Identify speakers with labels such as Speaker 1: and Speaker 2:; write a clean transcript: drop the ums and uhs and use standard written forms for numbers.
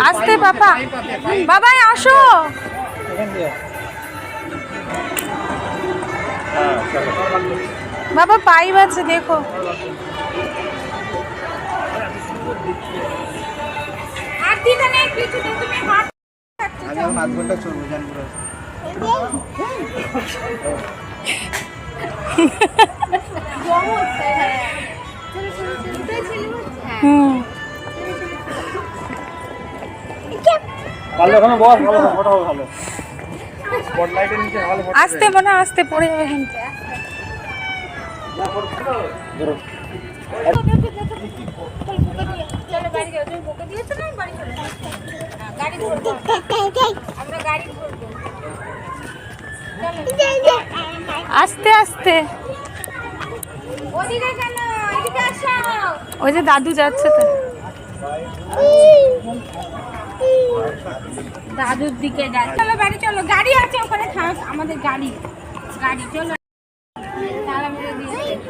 Speaker 1: আসতে বাবা, বাবাই আসো। বাবা পাইপ আছে দেখো। আর দিতে নেই কিছু, তুমি হাত
Speaker 2: আমি এখন 8 ঘন্টা চলবো জানপুরে।
Speaker 1: হুম
Speaker 2: ভালো এখন বস ভালো ফটো ভালো স্পটলাইটের নিচে ভালো ফটো
Speaker 1: আসতে মনে আসতে পড়ে যাবে হেনতে।
Speaker 2: ধরো
Speaker 1: আস্তে আস্তে। ওই যে দাদু যাচ্ছে তো, দাদুর দিকে যাচ্ছে। চলো বাড়ি চলো, গাড়ি আছে ওখানে, আমাদের গাড়ি চলো।